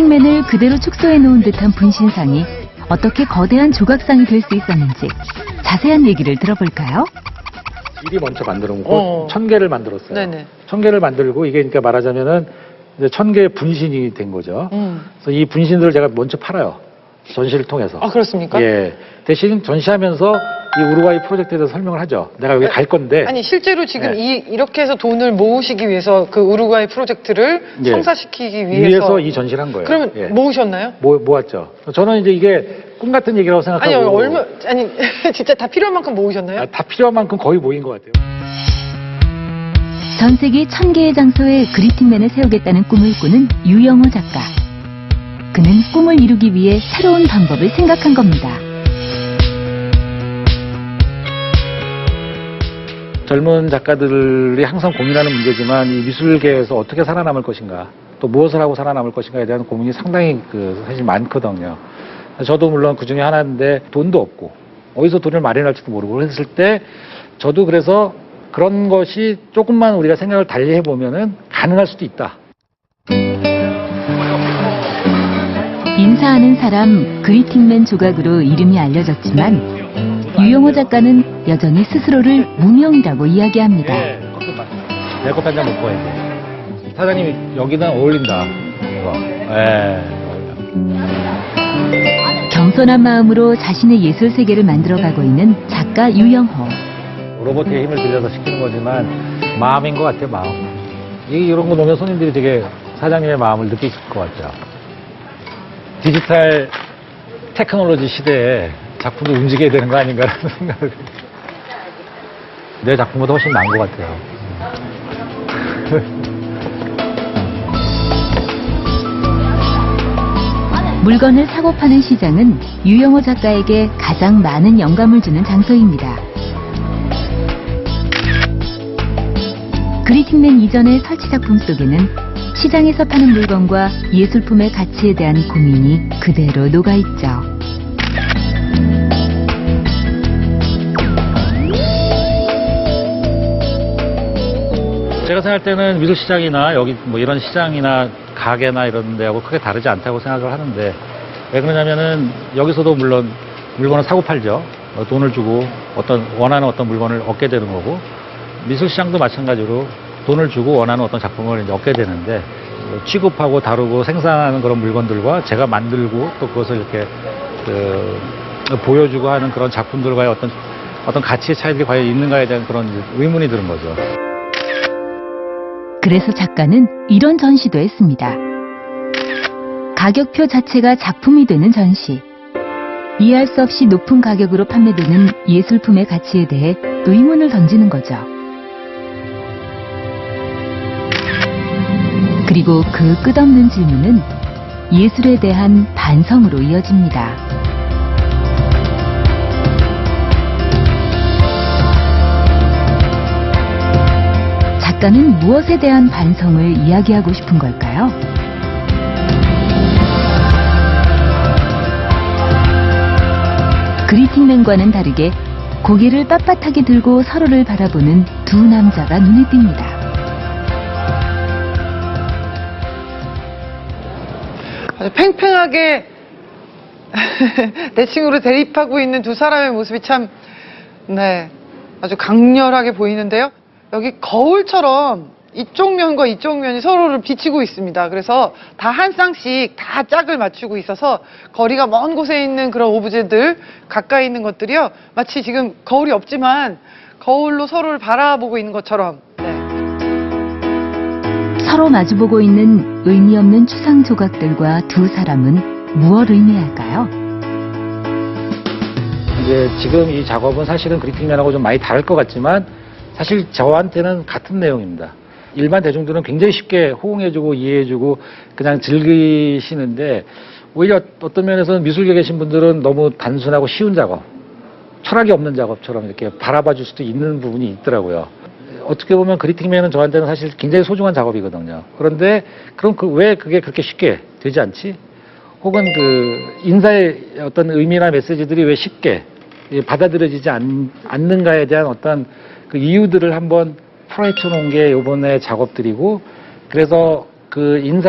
그리팅맨을 그대로 축소해 놓은 듯한 분신상이 어떻게 거대한 조각상이 될 수 있었는지 자세한 얘기를 들어볼까요? 미리 먼저 만들어 놓고 1000개를 만들었어요. 네네. 1000개를 만들고 이게 그러니까 말하자면은 이제 1000개의 분신이 된 거죠. 그래서 이 분신들을 제가 먼저 팔아요. 전시를 통해서. 아, 그렇습니까? 예. 대신 전시하면서 이 우루과이 프로젝트에 대해서 설명을 하죠. 내가 여기 갈 건데. 아니, 실제로 지금 네. 이렇게 해서 돈을 모으시기 위해서 그 우루과이 프로젝트를 예. 성사시키기 위해서 이 전시를 한 거예요. 그러면 예. 모으셨나요? 모았죠. 저는 이제 이게 꿈 같은 얘기라고 생각하고. 아니, 진짜 다 필요한 만큼 모으셨나요? 다 필요한 만큼 거의 모인 것 같아요. 전 세계 1000개의 장소에 그리팅맨을 세우겠다는 꿈을 꾸는 유영호 작가. 그는 꿈을 이루기 위해 새로운 방법을 생각한 겁니다. 젊은 작가들이 항상 고민하는 문제지만 이 미술계에서 어떻게 살아남을 것인가, 또 무엇을 하고 살아남을 것인가에 대한 고민이 상당히 사실 많거든요. 저도 물론 그 중에 하나인데 돈도 없고 어디서 돈을 마련할지도 모르고 했을 때 저도 그래서 그런 것이 조금만 우리가 생각을 달리 해보면은 가능할 수도 있다. 인사하는 사람 그리팅맨 조각으로 이름이 알려졌지만 유영호 작가는 여전히 스스로를 무명이라고 이야기합니다. 내 커피 한 잔 먹고 해야 돼. 사장님이 여기는 어울린다. 이거. 겸손한 마음으로 자신의 예술 세계를 만들어가고 있는 작가 유영호. 로봇의 힘을 빌려서 시키는 거지만 마음인 것 같아요, 마음. 이런 거 보면 손님들이 되게 사장님의 마음을 느끼실 것 같죠. 디지털 테크놀로지 시대에 작품도 움직여야 되는 거 아닌가라는 생각을. 내 작품보다 훨씬 나은 것 같아요. 물건을 사고 파는 시장은 유영호 작가에게 가장 많은 영감을 주는 장소입니다. 그리팅맨 이전의 설치 작품 속에는 시장에서 파는 물건과 예술품의 가치에 대한 고민이 그대로 녹아있죠. 제가 생각할 때는 미술시장이나 여기 뭐 이런 시장이나 가게나 이런 데하고 크게 다르지 않다고 생각을 하는데, 왜 그러냐면은 여기서도 물론 물건을 사고 팔죠. 돈을 주고 원하는 어떤 물건을 얻게 되는 거고, 미술시장도 마찬가지로 돈을 주고 원하는 어떤 작품을 이제 얻게 되는데, 취급하고 다루고 생산하는 그런 물건들과 제가 만들고 또 그것을 이렇게 보여주고 하는 그런 작품들과의 어떤 가치의 차이들이 과연 있는가에 대한 그런 의문이 드는 거죠. 그래서 작가는 이런 전시도 했습니다. 가격표 자체가 작품이 되는 전시. 이해할 수 없이 높은 가격으로 판매되는 예술품의 가치에 대해 의문을 던지는 거죠. 그리고 그 끝없는 질문은 예술에 대한 반성으로 이어집니다. 작가는 무엇에 대한 반성을 이야기하고 싶은 걸까요? 그리팅맨과는 다르게 고개를 빳빳하게 들고 서로를 바라보는 두 남자가 눈에 띕니다. 아주 팽팽하게 내 친구로 대립하고 있는 두 사람의 모습이 참, 아주 강렬하게 보이는데요. 여기 거울처럼 이쪽 면과 이쪽 면이 서로를 비치고 있습니다. 그래서 다 한 쌍씩 다 짝을 맞추고 있어서 거리가 먼 곳에 있는 그런 오브제들, 가까이 있는 것들이요, 마치 지금 거울이 없지만 거울로 서로를 바라보고 있는 것처럼. 서로 마주보고 있는 의미 없는 추상 조각들과 두 사람은 무엇을 의미할까요? 이제 지금 이 작업은 사실은 그리팅맨하고 좀 많이 다를 것 같지만 사실 저한테는 같은 내용입니다. 일반 대중들은 굉장히 쉽게 호응해주고 이해해주고 그냥 즐기시는데, 오히려 어떤 면에서는 미술계에 계신 분들은 너무 단순하고 쉬운 작업, 철학이 없는 작업처럼 이렇게 바라봐 줄 수도 있는 부분이 있더라고요. 어떻게 보면 그리팅맨은 저한테는 사실 굉장히 소중한 작업이거든요. 그런데 그럼 왜 그게 그렇게 쉽게 되지 않지? 혹은 인사의 어떤 의미나 메시지들이 왜 쉽게 받아들여지지 않는가에 대한 어떤 그 이유들을 한번 풀어헤쳐 놓은 게 이번에 작업들이고, 그래서 그 인사